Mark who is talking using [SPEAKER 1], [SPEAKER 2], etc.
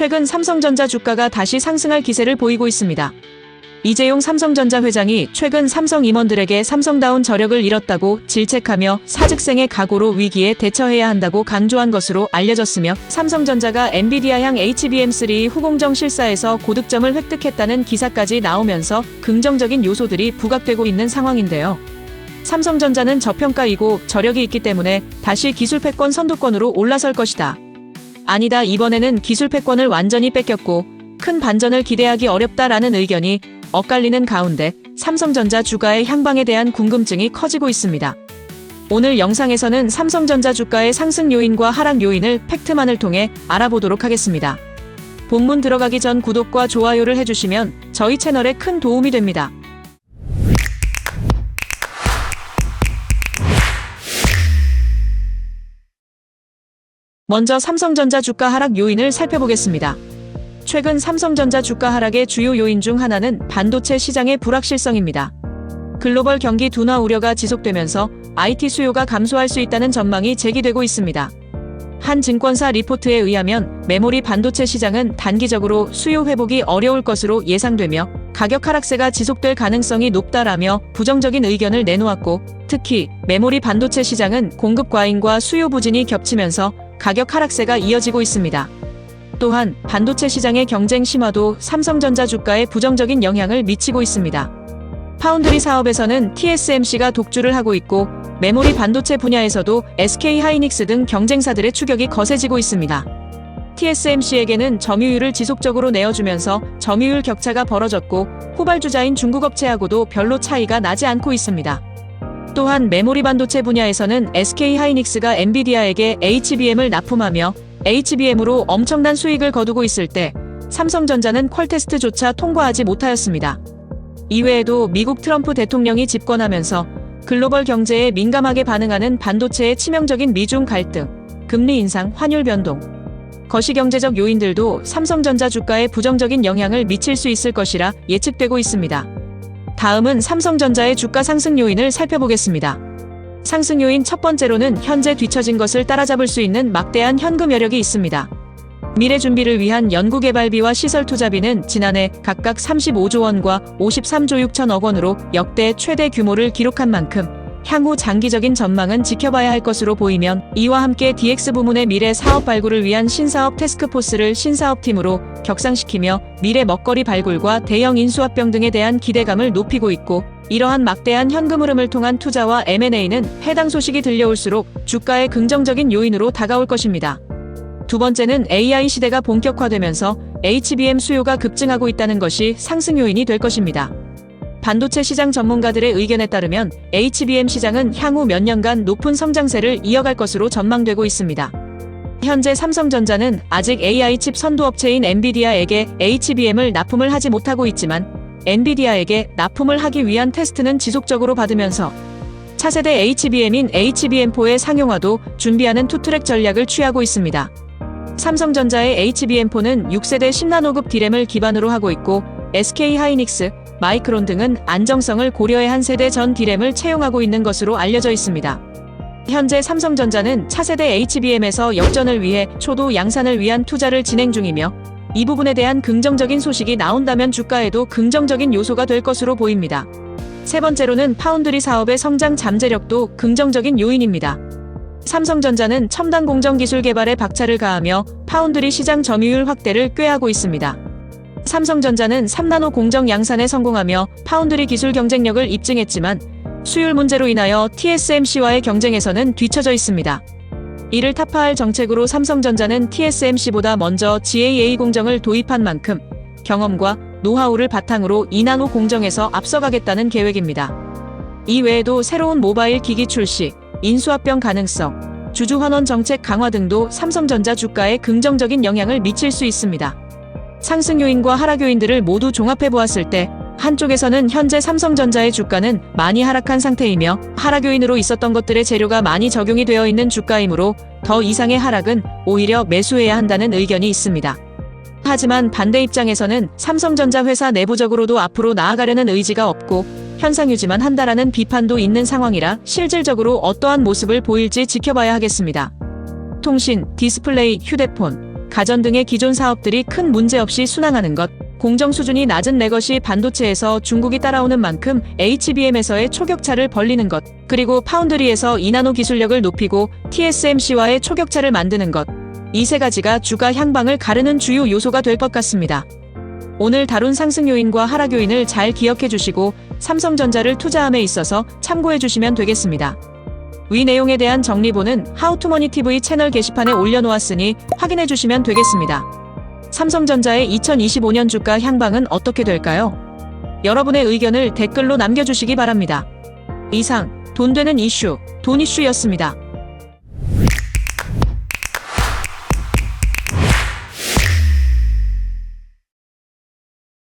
[SPEAKER 1] 최근 삼성전자 주가가 다시 상승할 기세를 보이고 있습니다. 이재용 삼성전자 회장이 최근 삼성 임원들에게 삼성다운 저력을 잃었다고 질책하며 사직생의 각오로 위기에 대처해야 한다고 강조한 것으로 알려졌으며, 삼성전자가 엔비디아향 HBM3 후공정 실사에서 고득점을 획득했다는 기사까지 나오면서 긍정적인 요소들이 부각되고 있는 상황인데요. 삼성전자는 저평가이고 저력이 있기 때문에 다시 기술 패권 선두권으로 올라설 것이다. 아니다, 이번에는 기술 패권을 완전히 뺏겼고 큰 반전을 기대하기 어렵다라는 의견이 엇갈리는 가운데 삼성전자 주가의 향방에 대한 궁금증이 커지고 있습니다. 오늘 영상에서는 삼성전자 주가의 상승 요인과 하락 요인을 팩트만을 통해 알아보도록 하겠습니다. 본문 들어가기 전 구독과 좋아요를 해주시면 저희 채널에 큰 도움이 됩니다. 먼저 삼성전자 주가 하락 요인을 살펴보겠습니다. 최근 삼성전자 주가 하락의 주요 요인 중 하나는 반도체 시장의 불확실성입니다. 글로벌 경기 둔화 우려가 지속되면서 IT 수요가 감소할 수 있다는 전망이 제기되고 있습니다. 한 증권사 리포트에 의하면 메모리 반도체 시장은 단기적으로 수요 회복이 어려울 것으로 예상되며 가격 하락세가 지속될 가능성이 높다라며 부정적인 의견을 내놓았고, 특히 메모리 반도체 시장은 공급 과잉과 수요 부진이 겹치면서 가격 하락세가 이어지고 있습니다. 또한 반도체 시장의 경쟁 심화도 삼성전자 주가에 부정적인 영향을 미치고 있습니다. 파운드리 사업에서는 TSMC가 독주를 하고 있고, 메모리 반도체 분야에서도 SK하이닉스 등 경쟁사들의 추격이 거세지고 있습니다. TSMC에게는 점유율을 지속적으로 내어주면서 점유율 격차가 벌어졌고, 후발주자인 중국 업체하고도 별로 차이가 나지 않고 있습니다. 또한 메모리 반도체 분야에서는 SK하이닉스가 엔비디아에게 HBM을 납품하며 HBM으로 엄청난 수익을 거두고 있을 때 삼성전자는 퀄테스트조차 통과하지 못하였습니다. 이외에도 미국 트럼프 대통령이 집권하면서 글로벌 경제에 민감하게 반응하는 반도체의 치명적인 미중 갈등, 금리 인상, 환율 변동, 거시경제적 요인들도 삼성전자 주가에 부정적인 영향을 미칠 수 있을 것이라 예측되고 있습니다. 다음은 삼성전자의 주가 상승 요인을 살펴보겠습니다. 상승 요인 첫 번째로는 현재 뒤처진 것을 따라잡을 수 있는 막대한 현금 여력이 있습니다. 미래 준비를 위한 연구개발비와 시설 투자비는 지난해 각각 35조 원과 53조 6천억 원으로 역대 최대 규모를 기록한 만큼 향후 장기적인 전망은 지켜봐야 할 것으로 보이면, 이와 함께 DX 부문의 미래 사업 발굴을 위한 신사업 태스크포스를 신사업팀으로 격상시키며 미래 먹거리 발굴과 대형 인수합병 등에 대한 기대감을 높이고 있고, 이러한 막대한 현금 흐름을 통한 투자와 M&A는 해당 소식이 들려올수록 주가의 긍정적인 요인으로 다가올 것입니다. 두 번째는 AI 시대가 본격화되면서 HBM 수요가 급증하고 있다는 것이 상승 요인이 될 것입니다. 반도체 시장 전문가들의 의견에 따르면 HBM 시장은 향후 몇 년간 높은 성장세를 이어갈 것으로 전망되고 있습니다. 현재 삼성전자는 아직 AI 칩 선도업체인 엔비디아에게 HBM을 납품을 하지 못하고 있지만, 엔비디아에게 납품을 하기 위한 테스트는 지속적으로 받으면서 차세대 HBM인 HBM4의 상용화도 준비하는 투트랙 전략을 취하고 있습니다. 삼성전자의 HBM4는 6세대 10나노급 D램을 기반으로 하고 있고, SK하이닉스, 마이크론 등은 안정성을 고려해 한 세대 전 D램을 채용하고 있는 것으로 알려져 있습니다. 현재 삼성전자는 차세대 HBM에서 역전을 위해 초도 양산을 위한 투자를 진행 중이며, 이 부분에 대한 긍정적인 소식이 나온다면 주가에도 긍정적인 요소가 될 것으로 보입니다. 세 번째로는 파운드리 사업의 성장 잠재력도 긍정적인 요인입니다. 삼성전자는 첨단 공정 기술 개발에 박차를 가하며 파운드리 시장 점유율 확대를 꾀하고 있습니다. 삼성전자는 3나노 공정 양산에 성공하며 파운드리 기술 경쟁력을 입증했지만, 수율 문제로 인하여 TSMC와의 경쟁에서는 뒤처져 있습니다. 이를 타파할 정책으로 삼성전자는 TSMC보다 먼저 GAA 공정을 도입한 만큼 경험과 노하우를 바탕으로 2나노 공정에서 앞서가겠다는 계획입니다. 이 외에도 새로운 모바일 기기 출시, 인수합병 가능성, 주주 환원 정책 강화 등도 삼성전자 주가에 긍정적인 영향을 미칠 수 있습니다. 상승 요인과 하락 요인들을 모두 종합해 보았을 때 한쪽에서는 현재 삼성전자의 주가는 많이 하락한 상태이며, 하락 요인으로 있었던 것들의 재료가 많이 적용이 되어 있는 주가이므로 더 이상의 하락은 오히려 매수해야 한다는 의견이 있습니다. 하지만 반대 입장에서는 삼성전자 회사 내부적으로도 앞으로 나아가려는 의지가 없고 현상 유지만 한다라는 비판도 있는 상황이라 실질적으로 어떠한 모습을 보일지 지켜봐야 하겠습니다. 통신, 디스플레이, 휴대폰, 가전 등의 기존 사업들이 큰 문제 없이 순항하는 것, 공정 수준이 낮은 레거시 반도체에서 중국이 따라오는 만큼 HBM에서의 초격차를 벌리는 것, 그리고 파운드리에서 2나노 기술력을 높이고 TSMC와의 초격차를 만드는 것, 이 세 가지가 주가 향방을 가르는 주요 요소가 될 것 같습니다. 오늘 다룬 상승 요인과 하락 요인을 잘 기억해 주시고 삼성전자를 투자함에 있어서 참고해 주시면 되겠습니다. 위 내용에 대한 정리본은 하우투머니 TV 채널 게시판에 올려놓았으니 확인해 주시면 되겠습니다. 삼성전자의 2025년 주가 향방은 어떻게 될까요? 여러분의 의견을 댓글로 남겨주시기 바랍니다. 이상 돈 되는 이슈, 돈 이슈였습니다.